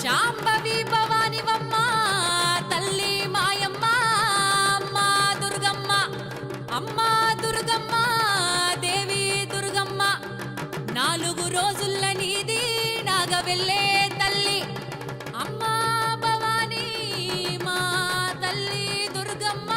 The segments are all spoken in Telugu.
శాంభవి భవానివమ్మ తల్లి మాయమ్మ అమ్మ దుర్గమ్మ అమ్మ దుర్గమ్మ దేవి దుర్గమ్మ 4 రోజుల నీది నాగవెల్లే తల్లి అమ్మ భవాని మా తల్లి దుర్గమ్మ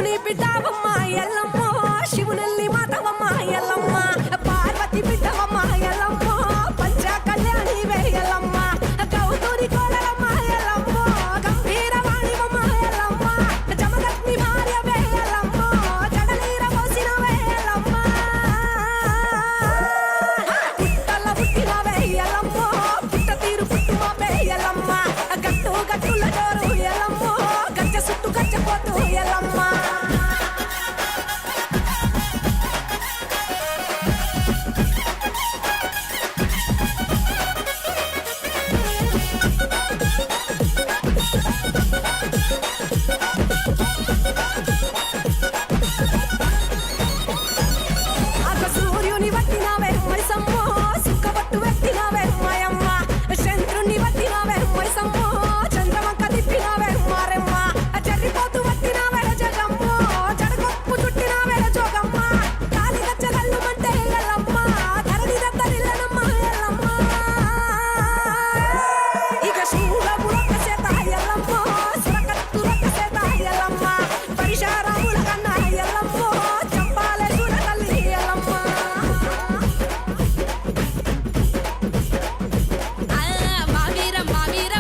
శివుని బిడ్డవమ్మ ఎల్లమ్మ శివునెల్లి మాతవమ్మ ఎల్లమ్మ పార్వతి బిడ్డవమ్మ ఎల్లమ్మ పంచ కళ్యాణి ఎల్లమ్మ గౌతూరి కోడలమ్మ ఎల్లమ్మ గంభీరవాణివమ్మ ఎల్లమ్మ జమదగ్ని భార్య ఎల్లమ్మ జడలీర పోసిన ఎల్లమ్మ పుట్టల పుట్టిన ఎల్లమ్మ పుట్ట తీరు పుట్టుమ ఎల్లమ్మ గట్టు గట్టుల జోరు ఎల్లమ్మ గచ్చ సుట్టు గచ్చపోతు ఎల్లమ్మ ఆగ సూర్యుని వట్టినవే మైసమ్మో సుక్కబట్టు వెట్టినవే మాయమ్మ చంద్రుని వట్టినవే మైసమ్మో చంద్రవంక తిప్పినవే మారెమ్మ జర్రిపోతు వట్టినవే జగమ్మో జడగొప్పు చుట్టినవే జోగమ్మ కాలి గచ్చగల్లు మంటే ఎల్లమ్మ ధరణి దత్తరిల్లనమ్మ ఎల్లమ్మ ఇక శూలములొక్క చేత ఎల్లమ్మ సురకత్తులొక్క చేత ఎల్లమ్మ పరిశారాముల కన్న ఎల్లమ్మ చంపాలే చూడగల్లి ఎల్లమ్మ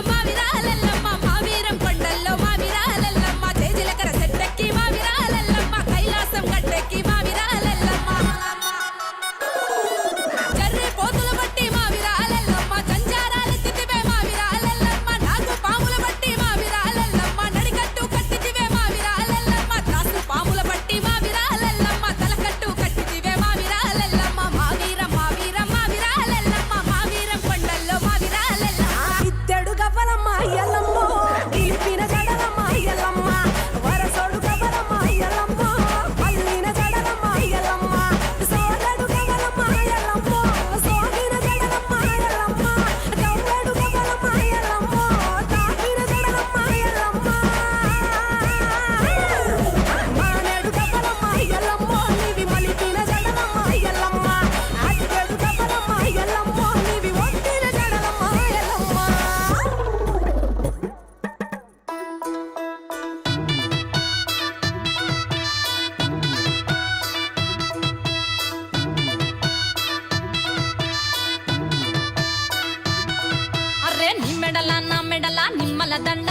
మావీరాలెల్లమ్మ మావీరం కొండల్లో మావీరాలెల్లమ్మ తేజిలకర సెట్టెక్కి మావీరాలెల్లమ్మ కైలాసం గట్టెక్కి మావీరాలెల్లమ్మ జర్రి పోతుల బట్టి మావీరాలెల్లమ్మ జంజారాలెత్తితివే మావీరాలెల్లమ్మ నాగు పాముల బట్టి మావీరాలెల్లమ్మ నడికట్టు కట్టితివే మావీరాలెల్లమ్మ త్రాసు పాముల బట్టి మావీరాలెల్లమ్మ తలకట్టు కట్టితివే మావీరాలెల్లమ్మ మావీరం కొండల్లో మావీరాలెల్లమ్మ ఇద్దడు గవ్వలమ్మ ఎల్లమ్మ తీపిన జడలమ్మ ఎల్లమ్మ వరసోడు గవ్వలమ్మ ఎల్లమ్మ పల్లిన జడలమ్మ ఎల్లమ్మ సోదడు గవ్వలమ్మ ఎల్లమ్మ సోగిన జడలమ్మ ఎల్లమ్మ గవ్వడు గవ్వలమ్మ ఎల్లమ్మ తాకిన జడలమ్మ ఎల్లమ్మ మానేడు గవ్వలమ్మ ఎల్లమ్మ నీవి మలిపిన జడలమ్మ ఎల్లమ్మ అద్దెడు గవ్వలమ్మ ఎల్లమ్మ నీవి ఒట్టిన జడలమ్మ ఎల్లమ్మ అర్రే నీ మెడల నా మెడల నిమ్మల దండ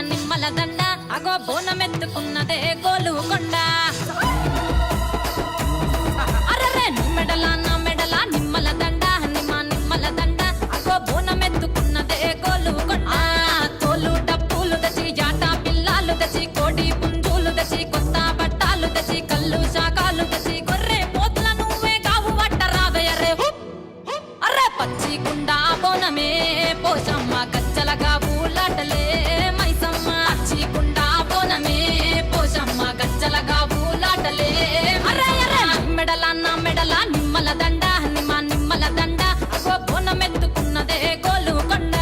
నిమ్మల దండ అగో బోనమెత్తుకున్నదే గోలుకొండ అర్రే నీ మెడల నా మెడల నిమ్మల దండ నిమ్మల దండ అగో బోనమెత్తుకున్నదే గోలుకొండ తోలు డప్పులు తెచ్చి జాట పిల్లాలు తెచ్చి కోడి పుంజులు తెచ్చి కొత్త బట్టాలు తెచ్చి కళ్ళు శాకాలు తెచ్చి గొర్రె పోతుల నువ్వే కావు పట్ట రావయ్యరే అర్రే పచ్చి గుండా బోనమే పోషమ్మ గచ్చలగా ఊలాటలే మైసమ్మ పచ్చి గుండా బోనమే పోషమ్మ గచ్చలగా ఊలాటలే అర్రే మెడల నా మెడల నిమ్మల దండ నిమ్మల దండ అగో బోనమెత్తుకున్నదే గోలుకొండ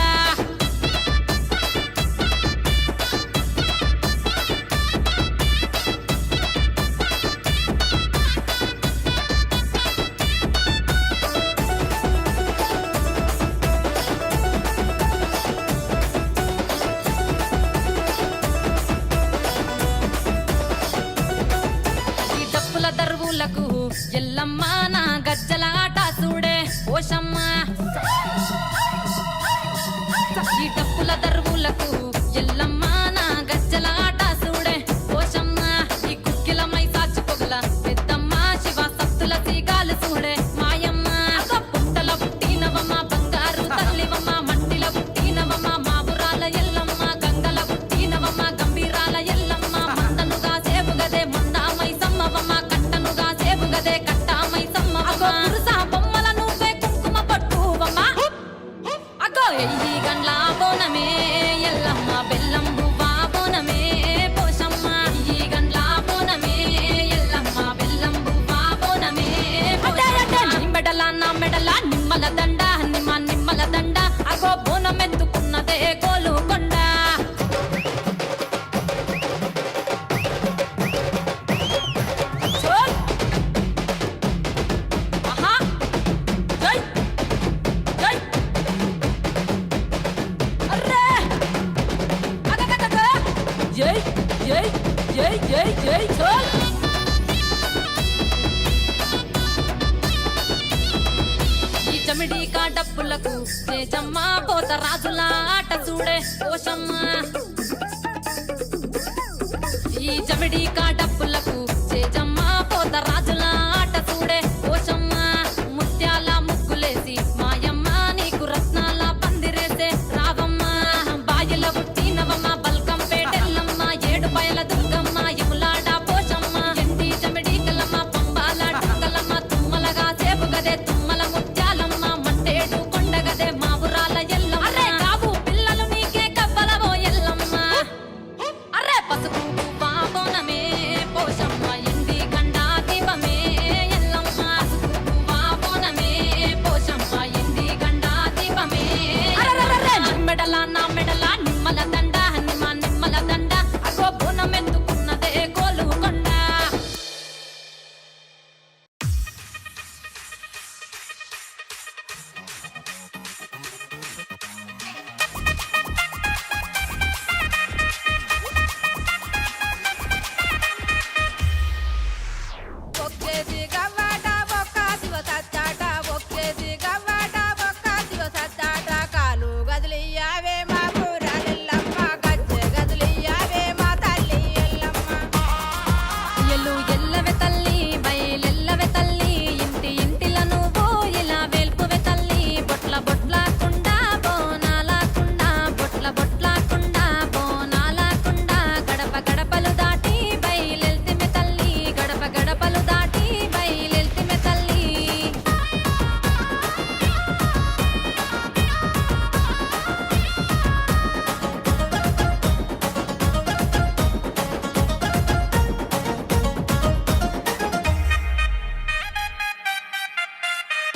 ఈ డప్పుల దరువులకు ఎల్లమ్మ నా గజ్జల ఆట చూడే పోషమ్మ ఈ డప్పుల దరువులకు ఎల్లమ్మ నా గజ్జల ఆట చూడే పోషమ్మ ఈ కుక్కిల మై సాచి పొగల పెద్దమ్మ శివ సత్తుల తీగాలు చూడే మాయమ్మ పుట్టల పుట్టినవమ్మ బంగారు తల్లివమ్మ మంటిల పుట్టినవమ్మ మావురాల ఎల్లమ్మ గంగల పుట్టినవమ్మ గంభీరాల ఎల్లమ్మ మందనుగా సేపుగదే మందా మైసమ్మవమ్మ కట్టనుగా సేపుగదే కట్ట చోల్ ఈ చమిడి డప్పులకు తేజమ్మ పోత రాజుల ఆట చూడే పోషమ్మ ఈ చమిడి డప్పులకు తేజమ్మ పోత రాజుల ఆట చూడే పోషమ్మ ముత్యాల ముగ్గులేసి మాయమ్మ నీకు రత్నాల పందిరేసే రావమ్మ బాయిల పుట్టినవమ్మ బల్కం పేటెల్లమ్మ ఏడు బయల దుర్గమ్మ యములాడ పోషమ్మ ఎండి చమిడి కలమ్మ పంబాల డుక్కలమ్మ తుమ్మలగా సేపు గదే తుమ్మల ముత్యాలమ్మ మంటేడు కొండగదే మా ఊరాల ఎల్లమ్మ అరే కావు పిల్లలు నీకే కవ్వలవో ఎల్లమ్మ అరే పసుపు బాబోనమే పోషమ్మ ఎండి గండా దీపమే ఎల్లమ్మ పసుపు బాబోనమే పోషమ్మ ఎండి గండా దీపమే మెడల నా మెడల నిమ్మల దండ నిమ్మల దండ అగో బోనమెందుకున్నదే గోలు కొండ ఒక్కేసి గవ్వాట ఒక్క శివ సచ్చాట ఒక్కేసి గవ్వాట ఒక్క శివ సచ్చాట కాలు గదిలియ్యావే మా ఊరాలెల్లమ్మ గజ్జె గదిలియ్యావే మా తల్లి ఎల్లమ్మ ఎల్లు ఎల్లవె తల్లి బయలెల్లవె తల్లి ఇంటి ఇంటిల నువ్వు ఇలా వేల్పువె తల్లి బొట్ల బొట్లాకుండా బోనాలాకుండా బొట్ల బొట్లాకుండా బోనాలాకుండా గడప గడపలు దాటి బయలెల్తిమె తల్లి గడప గడపలు దాటి బయలెల్తిమె తల్లి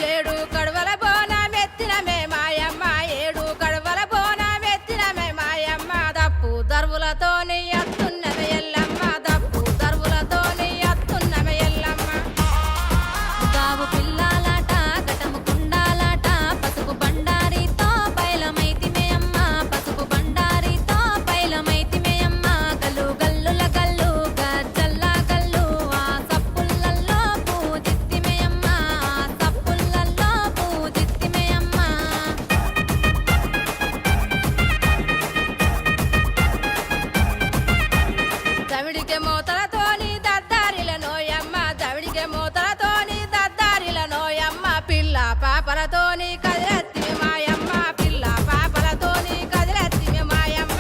ఏడు కడవల బోనమెత్తినమే మాయమ్మ ఏడు కడవల బోనమెత్తినమే మాయమ్మ దప్పు దర్వులతోని అత్తున్నమే ఎల్లమ్మ దప్పు దర్వులతోని అత్తున్నమే ఎల్లమ్మ గావు పిల్లాలాట గటము కుండాలాట పసుపు బండారితో బయలమైతిమే అమ్మ పసుపు బండారితో బయలమైతిమే అమ్మ గల్లు గల్లుల గల్లు గజ్జల్ల గల్లు ఆ సప్పులల్లో పూజిత్తిమే అమ్మ ఆ సప్పులల్లో పూజిత్తిమే అమ్మ దవిడికే మోతలతోని దద్దారిల నోయమ్మ దవిడికే మోతలతోని దద్దారిల నోయమ్మ పిల్ల పాపలతోని కదిలెత్తిమి మాయమ్మ పిల్ల పాపలతోని కదిలెత్తిమి మాయమ్మ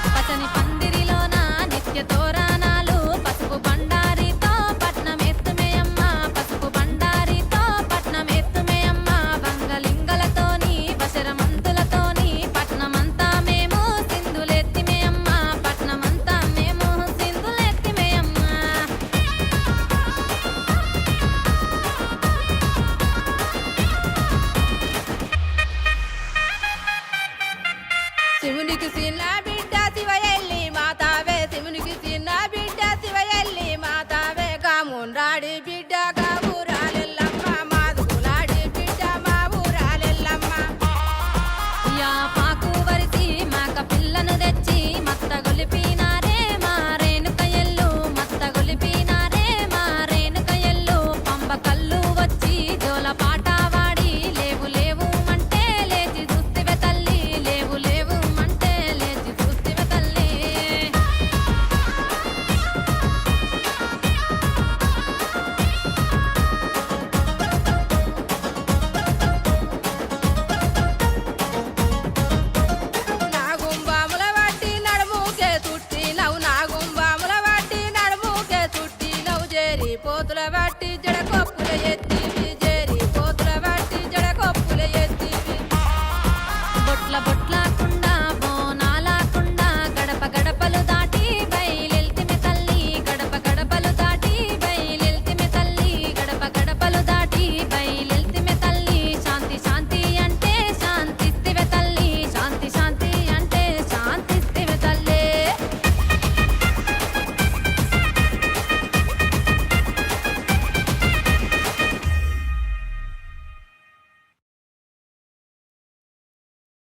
పచ్చని పందిరిలోన నిత్య తోరణాలు పసుపు బండారితో పట్నమెత్తుమే అమ్మ పసుపు బండారితో పట్నమెత్తుమే అమ్మ బంగలింగలతోని బశరమంతులతోని పట్నమంతా మేము సింధులెత్తిమే అమ్మ పట్నమంతా మేము సింధులెత్తిమే అమ్మ శివునికి చిన్న బిడ్డ శివయల్లి మాతావే శివునికి చిన్న బిడ్డ శివయల్లి మాతావే కాముండ్రాడి బిడ్డ కావురాలెల్లమ్మ మాదుగులాడి బిడ్డ మా ఊరాలెల్లమ్మ యా పాకు వరిసి మాక పిల్లను తెచ్చి మత్త గొలిపినారే మా రేణుక ఎల్లు మత్త గొలిపినారే మా రేణుక ఎల్లు పంబ కల్లు వచ్చి జోల పాట వాడి లేవు లేవు మంటే లేచి చూస్తివె తల్లి లేవు లేవు మంటే లేచి చూస్తివె తల్లి నాగుంబాముల వట్టి నడుముకే చుట్టినవు నాగుంబాముల వట్టి నడుముకే చుట్టినవు జేరి పోతుల వట్టి జడకొప్పుల ఎత్తి